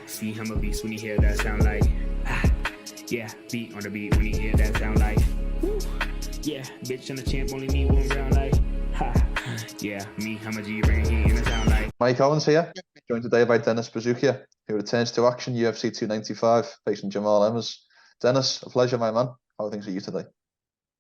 See him a beast when you hear that sound like yeah, beat on the beat when you hear that sound like woo. Yeah, bitch and the champ only need one round like yeah, me, I'm a G-Ring, he in the sound like Mike Owens here, joined today by Dennis Buzukja, who returns to action UFC 295, facing Jammal Emmers. Dennis, a pleasure, my man. How are things with you today?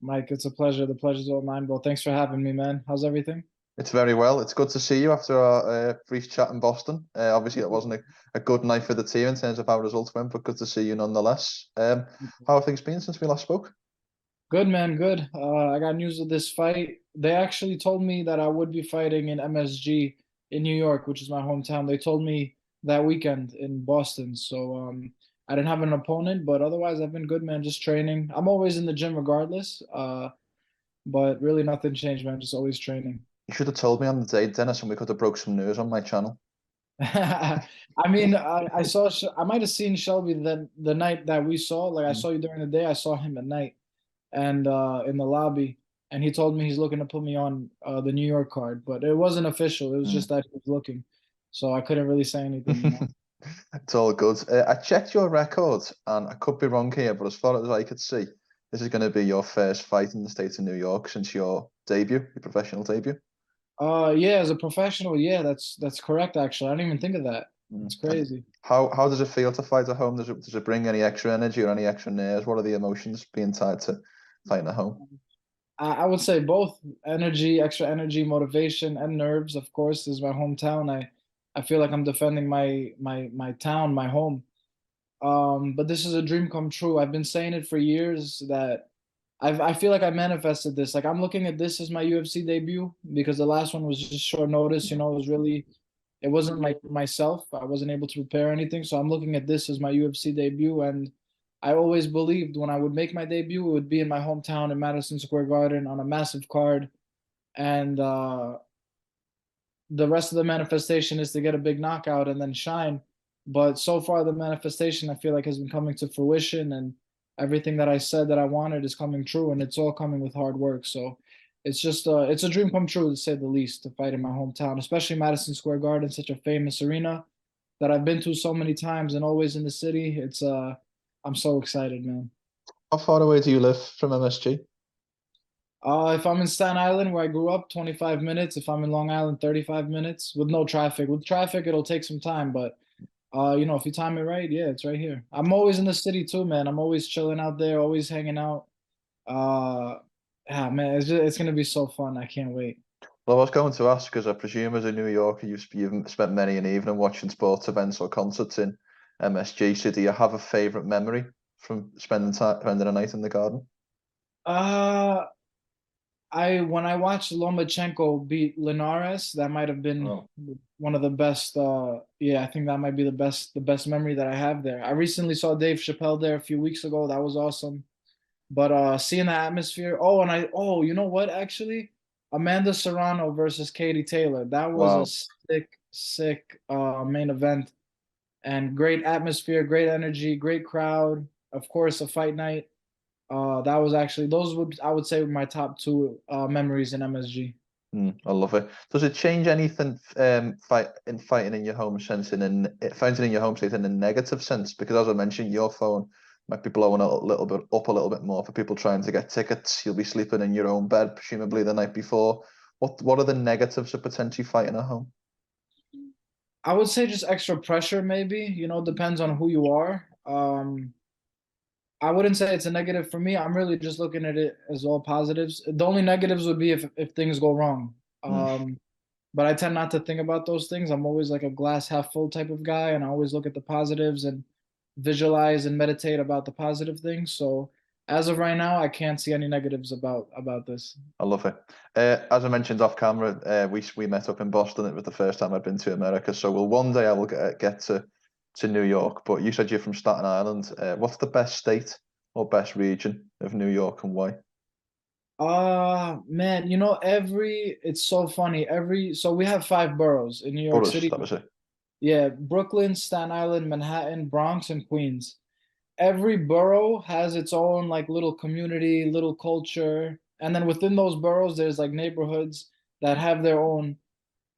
Mike, it's a pleasure. The pleasure's all mine, bro. Thanks for having me, man. How's everything? It's very well. It's good to see you after our brief chat in Boston. Obviously, it wasn't a good night for the team in terms of how results went, but good to see you nonetheless. How have things been since we last spoke? Good, man. Good. I got news of this fight. They actually told me that I would be fighting in MSG in New York, which is my hometown. They told me that weekend in Boston. So I didn't have an opponent, but otherwise I've been good, man. Just training. I'm always in the gym regardless. But really nothing changed, man. Just always training. You should have told me on the day, Dennis, and we could have broke some news on my channel. I mean, I saw I might have seen Shelby the night that we saw. Like I saw you during the day. I saw him at night and in the lobby, and he told me he's looking to put me on the New York card, but it wasn't official. It was just that he was looking, so I couldn't really say anything. It's all good. I checked your record, and I could be wrong here, but as far as I could see, this is going to be your first fight in the state of New York since your debut, your professional debut. Yeah, as a professional, yeah, that's correct. Actually, I didn't even think of that. It's crazy. How does it feel to fight at home? Does it bring any extra energy or any extra nerves? What are the emotions being tied to fighting at home? I would say both energy, extra energy, motivation, and nerves. Of course, this is my hometown. I feel like I'm defending my town, my home. But this is a dream come true. I've been saying it for years that I feel like I manifested this. Like I'm looking at this as my UFC debut because the last one was just short notice. It wasn't like myself. I wasn't able to prepare anything. So I'm looking at this as my UFC debut. And I always believed when I would make my debut, it would be in my hometown in Madison Square Garden on a massive card. And the rest of the manifestation is to get a big knockout and then shine. But so far, the manifestation I feel like has been coming to fruition, and everything that I said that I wanted is coming true, and it's all coming with hard work. So it's just it's a dream come true to say the least to fight in my hometown, especially Madison Square Garden, such a famous arena that I've been to so many times and always in the city. It's I'm so excited, man. How far away do you live from MSG? If I'm in Staten Island where I grew up, 25 minutes. If I'm in Long Island, 35 minutes with no traffic. With traffic, it'll take some time, but if you time it right, yeah, it's right here. I'm always in the city too, man. I'm always chilling out there, always hanging out. Yeah, man, it's gonna be so fun. I can't wait. Well, I was going to ask because I presume as a New Yorker, you've spent many an evening watching sports events or concerts in MSG. So, do you have a favorite memory from spending a night in the garden? Uh, when I watched Lomachenko beat Linares, that might have been one of the best. Yeah, I think that might be the best memory that I have there. I recently saw Dave Chappelle there a few weeks ago. That was awesome. But seeing the atmosphere. You know what? Actually, Amanda Serrano versus Katie Taylor. That was Wow. a sick main event, and great atmosphere, great energy, great crowd. Of course, a fight night. That was actually I would say were my top two memories in MSG. I love it. Does it change anything fighting in your home sense fighting in your home state in a negative sense? Because as I mentioned, your phone might be blowing a little bit more for people trying to get tickets. You'll be sleeping in your own bed, presumably the night before. What are the negatives of potentially fighting at home? I would say just extra pressure, maybe. Depends on who you are. I wouldn't say it's a negative for me. I'm really just looking at it as all positives. The only negatives would be if things go wrong. But I tend not to think about those things. I'm always like a glass half full type of guy, and I always look at the positives and visualize and meditate about the positive things. So as of right now, I can't see any negatives about this. I love it. As I mentioned off camera, we met up in Boston. It was the first time I'd been to America. So one day I will get to New York. But you said you're from Staten Island. What's the best state or best region of New York and why? Man, it's so funny. So we have 5 boroughs in New York Boroughs, City. that was it. Yeah, Brooklyn, Staten Island, Manhattan, Bronx, and Queens. Every borough has its own like little community, little culture, and then within those boroughs, there's like neighborhoods that have their own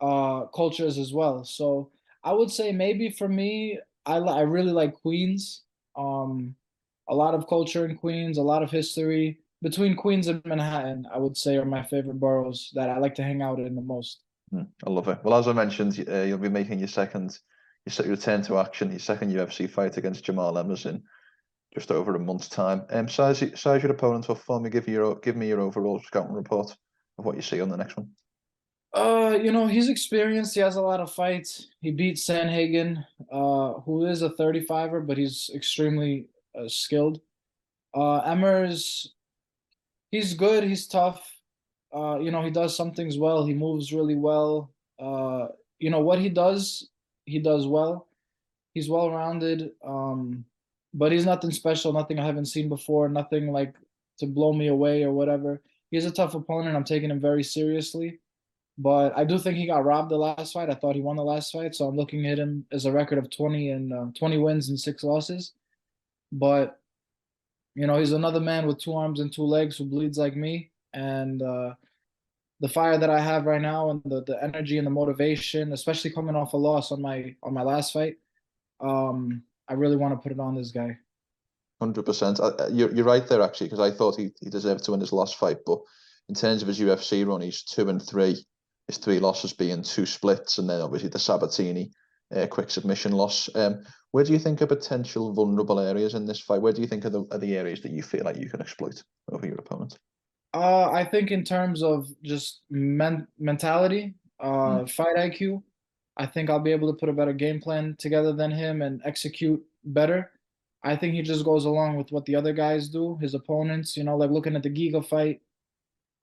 cultures as well. So I would say maybe for me, I really like Queens. A lot of culture in Queens, a lot of history. Between Queens and Manhattan, I would say are my favorite boroughs that I like to hang out in the most. I love it. Well, as I mentioned, you'll be making your return to action, your second UFC fight against Jammal Emmers in just over a month's time. Size your opponent up for me. Give me your overall scouting report of what you see on the next one. He's experienced. He has a lot of fights. He beat Sanhagen, who is a 35er, but he's extremely skilled. Emmers, he's good. He's tough. He does some things well. He moves really well. What he does well. He's well-rounded. But he's nothing special, nothing I haven't seen before, nothing like to blow me away or whatever. He's a tough opponent. I'm taking him very seriously. But I do think he got robbed the last fight. I thought he won the last fight, so I'm looking at him as a record of 20 wins and 6 losses. But he's another man with 2 arms and 2 legs who bleeds like me. And the fire that I have right now and the energy and the motivation, especially coming off a loss on my last fight, I really want to put it on this guy. 100%. You're right there actually, because I thought he deserved to win his last fight, but in terms of his UFC run, he's 2-3. His 3 losses being 2 splits, and then obviously the Sabatini quick submission loss. Where do you think are potential vulnerable areas in this fight? Where do you think are the areas that you feel like you can exploit over your opponent? I think in terms of just mentality, fight IQ, I think I'll be able to put a better game plan together than him and execute better. I think he just goes along with what the other guys do, his opponents, like looking at the Giga fight,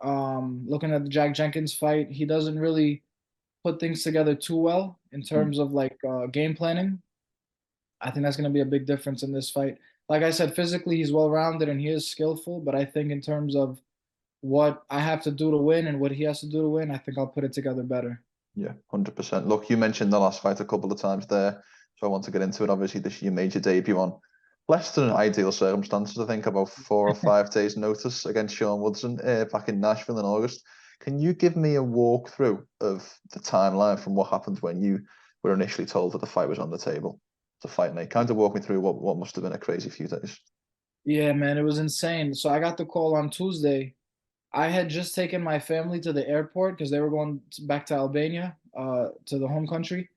looking at the Jack Jenkins fight, he doesn't really put things together too well in terms of like game planning. I think that's going to be a big difference in this fight. Like I said, physically he's well-rounded and he is skillful, but I think in terms of what I have to do to win and what he has to do to win, I think I'll put it together better. Yeah, 100%. Look, you mentioned the last fight a couple of times there, so I want to get into it. Obviously, this year made your debut on less than ideal circumstances. I think about 4 or 5 days' notice against Sean Woodson back in Nashville in August. Can you give me a walkthrough of the timeline from what happened when you were initially told that the fight was on the table to fight night? Kind of walk me through what must have been a crazy few days. Yeah, man, it was insane. So I got the call on Tuesday. I had just taken my family to the airport because they were going back to Albania, to the home country.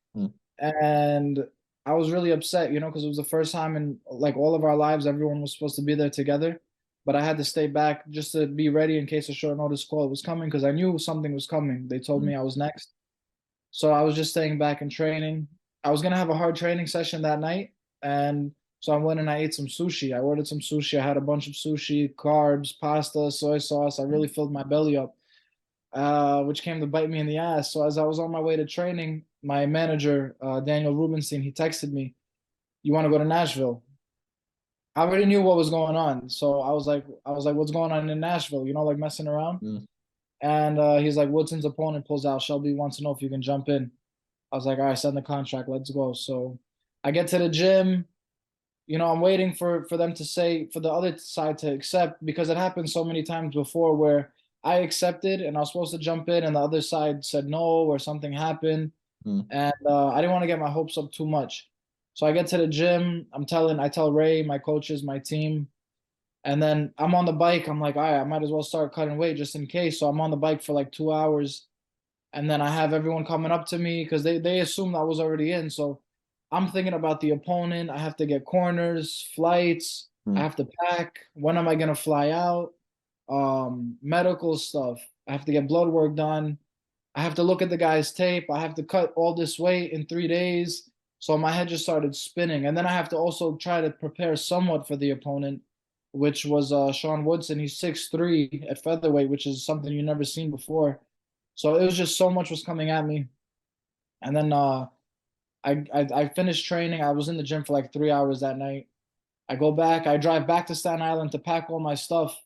And I was really upset, because it was the first time in like all of our lives, everyone was supposed to be there together. But I had to stay back just to be ready in case a short notice call was coming because I knew something was coming. They told me I was next. So I was just staying back and training. I was going to have a hard training session that night. And so I went and I ate some sushi. I ordered some sushi. I had a bunch of sushi, carbs, pasta, soy sauce. I really filled my belly up, which came to bite me in the ass. So as I was on my way to training, my manager, Daniel Rubenstein, he texted me, "You want to go to Nashville?" I already knew what was going on. So I was like, what's going on in Nashville? Like messing around. And he's like, Woodson's opponent pulls out. Shelby wants to know if you can jump in. I was like, all right, send the contract. Let's go. So I get to the gym. I'm waiting for them to say, for the other side to accept, because it happened so many times before where I accepted and I was supposed to jump in and the other side said no or something happened. And I didn't want to get my hopes up too much. So I get to the gym. I tell Ray, my coaches, my team, and then I'm on the bike. I'm like, all right, I might as well start cutting weight just in case. So I'm on the bike for like 2 hours. And then I have everyone coming up to me because they assumed I was already in. So I'm thinking about the opponent. I have to get corners, flights. I have to pack. When am I going to fly out? Medical stuff. I have to get blood work done. I have to look at the guy's tape. I have to cut all this weight in 3 days. So my head just started spinning. And then I have to also try to prepare somewhat for the opponent, which was Sean Woodson. He's 6'3" at featherweight, which is something you've never seen before. So it was just so much was coming at me. And then I finished training. I was in the gym for like 3 hours that night. I go back. I drive back to Staten Island to pack all my stuff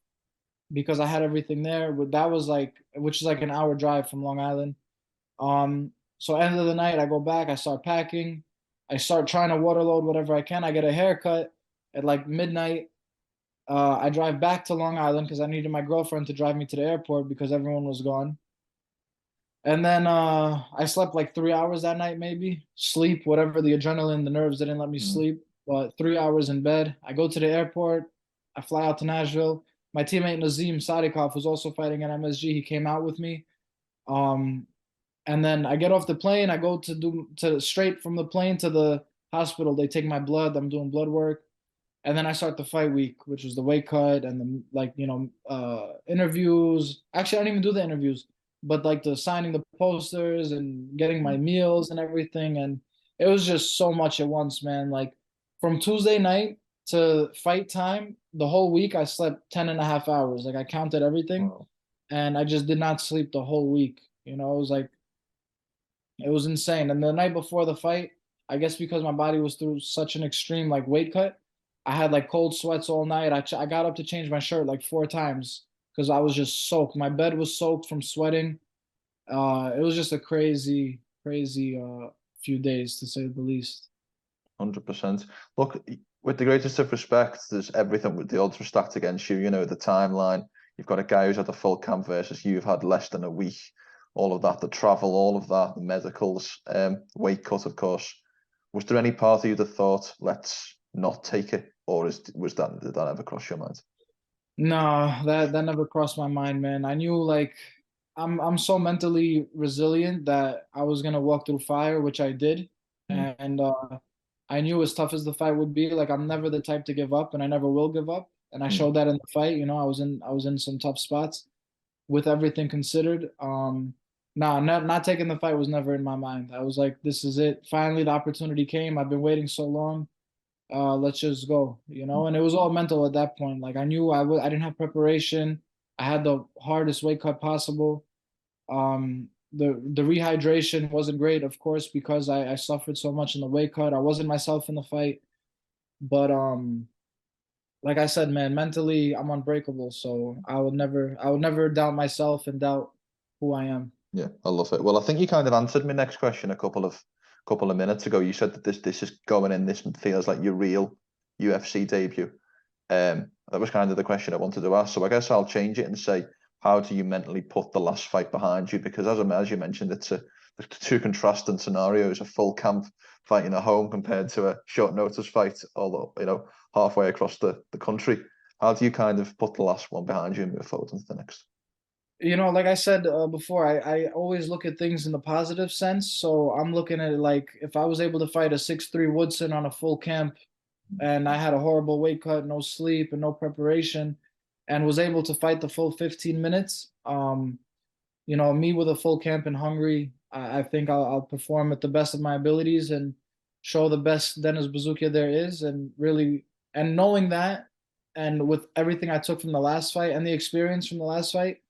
because I had everything there. But that was which is like an hour drive from Long Island. So end of the night, I go back. I start packing. I start trying to waterload whatever I can. I get a haircut at like midnight. I drive back to Long Island because I needed my girlfriend to drive me to the airport because everyone was gone. And then I slept like 3 hours that night, maybe. Sleep, whatever, the adrenaline, the nerves didn't let me Mm. sleep. But 3 hours in bed. I go to the airport. I fly out to Nashville. My teammate Nazim Sadykhov was also fighting at MSG. He came out with me. Um, and then I get off the plane. I go to straight from the plane to the hospital. They take my blood. I'm doing blood work. And then I start the fight week, which was the weight cut and the interviews. Actually, I didn't even do the interviews, but like the signing the posters and getting my meals and everything. And it was just so much at once, man. Like from Tuesday night to fight time, the whole week I slept 10 and a half hours. Like I counted everything Wow. and I just did not sleep the whole week. You know, it was like it was insane. And the night before the fight, I guess because my body was through such an extreme like weight cut, I had like cold sweats all night. I got up to change my shirt like 4 times because I was just soaked. My bed was soaked from sweating. It was just a crazy, crazy few days to say the least. 100%. Look, with the greatest of respect, there's everything with the odds were stacked against you. You know, the timeline. You've got a guy who's had a full camp versus you've had less than a week. All of that, the travel, all of that, the medicals, weight cut, of course. Was there any part of you that thought, let's not take it, or did that ever cross your mind? No, that never crossed my mind, man. I knew like I'm so mentally resilient that I was gonna walk through fire, which I did. Mm. And I knew as tough as the fight would be, like I'm never the type to give up and I never will give up. And I Mm. showed that in the fight. You know, I was in some tough spots with everything considered. Nah, not taking the fight was never in my mind. I was like, this is it. Finally, the opportunity came. I've been waiting so long. Let's just go, you know. And it was all mental at that point. Like I knew I didn't have preparation. I had the hardest weight cut possible. The rehydration wasn't great, of course, because I suffered so much in the weight cut. I wasn't myself in the fight, but like I said, man, mentally I'm unbreakable. So I would never doubt myself and doubt who I am. Yeah, I love it. Well, I think you kind of answered my next question a couple of minutes ago. You said that this is going in. This feels like your real UFC debut. That was kind of the question I wanted to ask. So I guess I'll change it and say, how do you mentally put the last fight behind you? Because as you mentioned, it's two contrasting scenarios: a full camp fighting at home compared to a short notice fight, although halfway across the country. How do you kind of put the last one behind you and move forward into the next? You know, like I said before, I always look at things in the positive sense. So I'm looking at it like if I was able to fight a 6'3" Woodson on a full camp and I had a horrible weight cut, no sleep and no preparation, and was able to fight the full 15 minutes, you know, me with a full camp in Hungary, I think I'll perform at the best of my abilities and show the best Dennis Buzukja there is. And really, and knowing that, and with everything I took from the last fight and the experience from the last fight,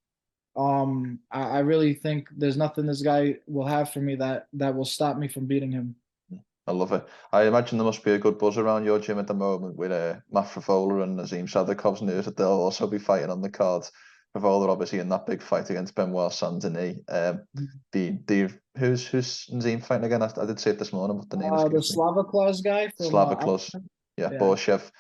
I really think there's nothing this guy will have for me that will stop me from beating him. I love it. I imagine there must be a good buzz around your gym at the moment with Matt Frevola and Nazim Sadykhov's news that they'll also be fighting on the card. Frevola obviously in that big fight against Benoit Saint-Denis. Who's Nazim fighting again? I did say it this morning, but the name The escapes me. Slava Claus guy from Slava Klus. Yeah, yeah. Borshev.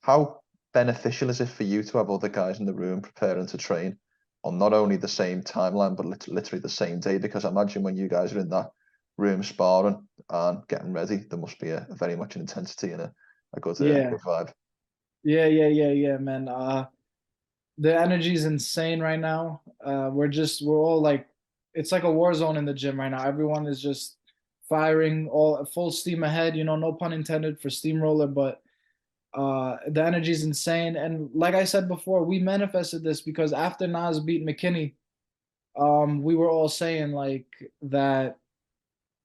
How beneficial is it for you to have other guys in the room preparing to train on not only the same timeline, but literally the same day? Because I imagine when you guys are in that room sparring and getting ready, there must be a very much an intensity and a good Yeah. vibe. Yeah, man. The energy is insane right now. We're all like, it's like a war zone in the gym right now. Everyone is just firing all full steam ahead. You know, no pun intended for steamroller, but the energy is insane. And like I said before, we manifested this because after Nas beat McKinney, we were all saying like that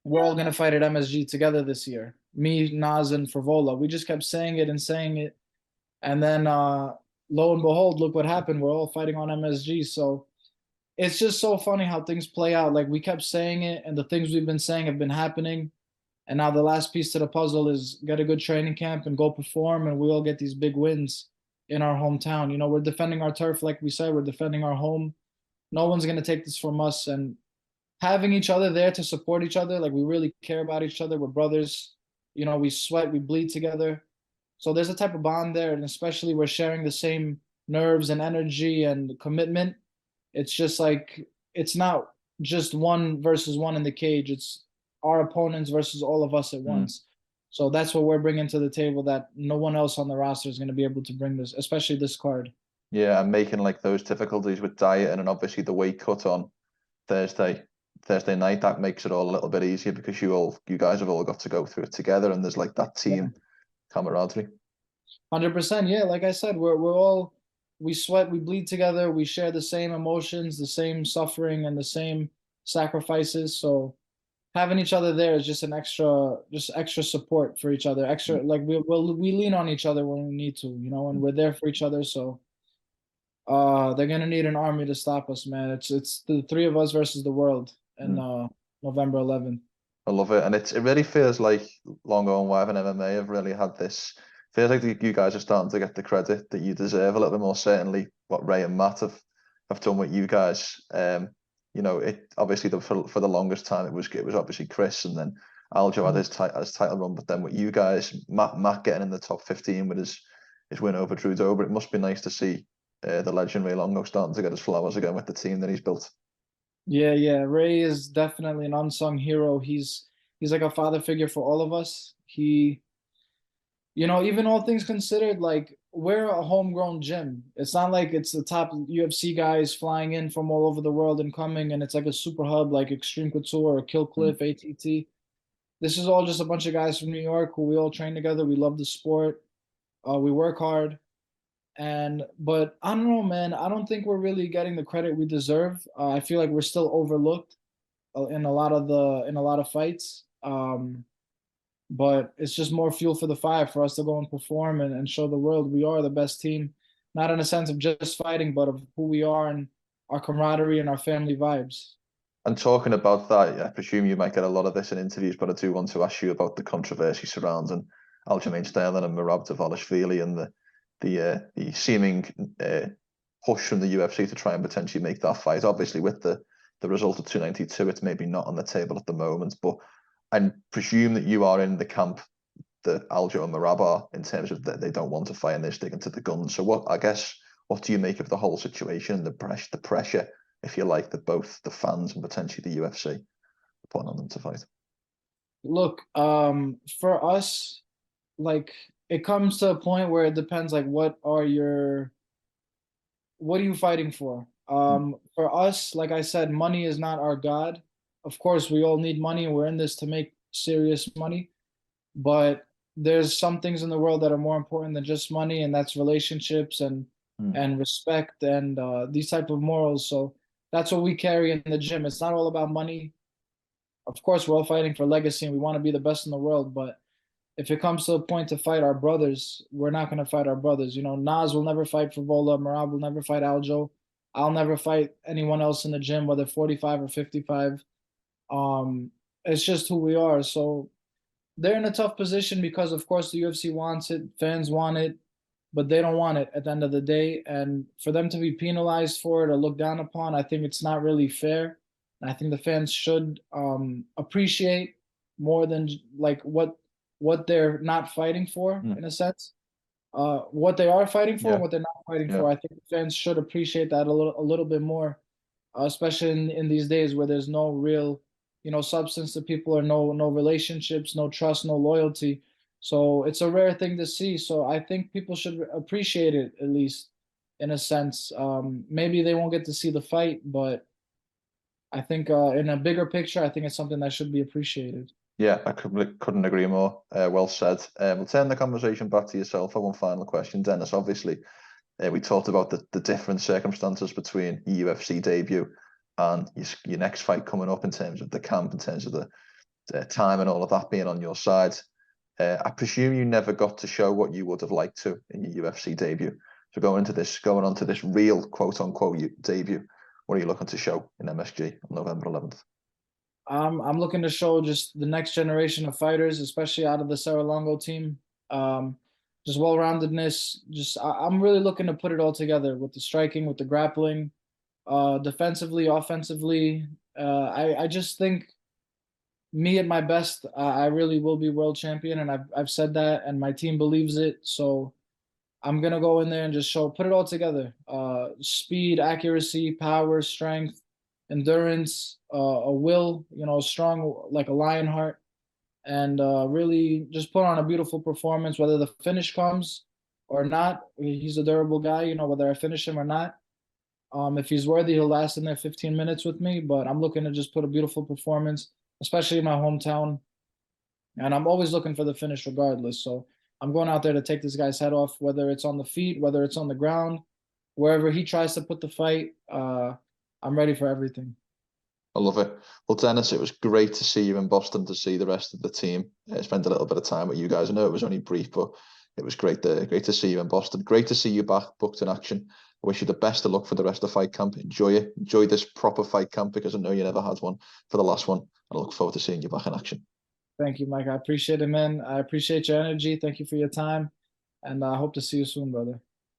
we're all gonna fight at MSG together this year. Me, Nas, and Frevola. We just kept saying it and saying it, and then lo and behold, look what happened. We're all fighting on MSG. So it's just so funny how things play out. Like we kept saying it, and the things we've been saying have been happening. And now the last piece to the puzzle is get a good training camp and go perform, and we all get these big wins in our hometown. You know, we're defending our turf, like we said, we're defending our home. No one's gonna take this from us, and having each other there to support each other, like we really care about each other. We're brothers. You know, we sweat, we bleed together. So there's a type of bond there, and especially we're sharing the same nerves and energy and commitment. It's just like it's not just 1 versus 1 in the cage. It's our opponents versus all of us at once. So that's what we're bringing to the table that no one else on the roster is going to be able to bring this, especially this card. Yeah, and making like those difficulties with diet and obviously the weight cut on Thursday night, that makes it all a little bit easier because you guys have all got to go through it together, and there's like that team camaraderie. 100%. Yeah, like I said, we sweat, we bleed together, we share the same emotions, the same suffering, and the same sacrifices. So having each other there is just extra support for each other. Extra, like we lean on each other when we need to, and we're there for each other. So they're gonna need an army to stop us, man. It's the three of us versus the world, and November 11th. I love it, and it really feels like Longo and Wyve and MMA have really had this. Feels like you guys are starting to get the credit that you deserve a little bit more. Certainly, what Ray and Matt have done with you guys. It obviously for the longest time it was obviously Chris, and then Aljo had his title run, but then with you guys, Matt getting in the top 15 with his win over Drew Dober, it must be nice to see the legendary Longo starting to get his flowers again with the team that he's built. Yeah. Ray is definitely an unsung hero. He's like a father figure for all of us. Even all things considered, like we're a homegrown gym. It's not like it's the top UFC guys flying in from all over the world and coming, and it's like a super hub like Extreme Couture or Kill Cliff, ATT. This is all just a bunch of guys from New York who we all train together. We love the sport. We work hard. But I don't know, man. I don't think we're really getting the credit we deserve. I feel like we're still overlooked in a lot of fights. But it's just more fuel for the fire for us to go and perform and show the world we are the best team, not in a sense of just fighting, but of who we are and our camaraderie and our family vibes. And talking about that, I presume you might get a lot of this in interviews, but I do want to ask you about the controversy surrounding Aljamain Sterling and Merab Dvalishvili and the seeming push from the UFC to try and potentially make that fight. Obviously, with the result of 292, it's maybe not on the table at the moment, but I presume that you are in the camp that Aljo and Merab are in terms of that they don't want to fight and they're sticking to the guns. So what do you make of the whole situation and the pressure, if you like, that both the fans and potentially the UFC are putting on them to fight? Look, for us, like it comes to a point where it depends, like what are you fighting for? For us, like I said, money is not our God. Of course, we all need money and we're in this to make serious money, but there's some things in the world that are more important than just money, and that's relationships and respect and these type of morals. So that's what we carry in the gym. It's not all about money. Of course, we're all fighting for legacy and we want to be the best in the world, but if it comes to a point to fight our brothers, we're not going to fight our brothers. Nas will never fight Frevola, Merab will never fight Aljo. I'll never fight anyone else in the gym, whether 45 or 55. It's just who we are. So they're in a tough position because, of course, the UFC wants it, fans want it, but they don't want it at the end of the day. And for them to be penalized for it or looked down upon, I think it's not really fair. And I think the fans should appreciate more than like what they're not fighting for, in a sense. What they are fighting for and what they're not fighting for. I think fans should appreciate that a little bit more, especially in these days where there's no real substance to people, or no relationships, no trust, no loyalty. So it's a rare thing to see. So I think people should appreciate it, at least in a sense. Maybe they won't get to see the fight, but I think in a bigger picture, I think it's something that should be appreciated. Yeah, I couldn't agree more. Well said. We'll turn the conversation back to yourself for one final question, Dennis. Obviously, we talked about the different circumstances between your UFC debut and your next fight coming up in terms of the camp, in terms of the time and all of that being on your side. I presume you never got to show what you would have liked to in your UFC debut. So going on to this real quote unquote debut, what are you looking to show in MSG on November 11th? I'm looking to show just the next generation of fighters, especially out of the Serra Longo team. Just well-roundedness. I'm really looking to put it all together with the striking, with the grappling, defensively, offensively. I just think me at my best, I really will be world champion, and I've said that, and my team believes it. So I'm gonna go in there and just put it all together. Speed, accuracy, power, strength, endurance, a will, you know, strong like a lion heart, and really just put on a beautiful performance. Whether the finish comes or not, he's a durable guy. You know, whether I finish him or not. If he's worthy, he'll last in there 15 minutes with me. But I'm looking to just put a beautiful performance, especially in my hometown. And I'm always looking for the finish regardless. So I'm going out there to take this guy's head off, whether it's on the feet, whether it's on the ground, wherever he tries to put the fight. I'm ready for everything. I love it. Well, Dennis, it was great to see you in Boston, to see the rest of the team. Spend a little bit of time with you guys. I know it was only brief, but it was great to see you in Boston. Great to see you back, booked in action. I wish you the best of luck for the rest of fight camp. Enjoy it. Enjoy this proper fight camp, because I know you never had one for the last one. I look forward to seeing you back in action. Thank you, Mike. I appreciate it, man. I appreciate your energy. Thank you for your time. And I hope to see you soon, brother.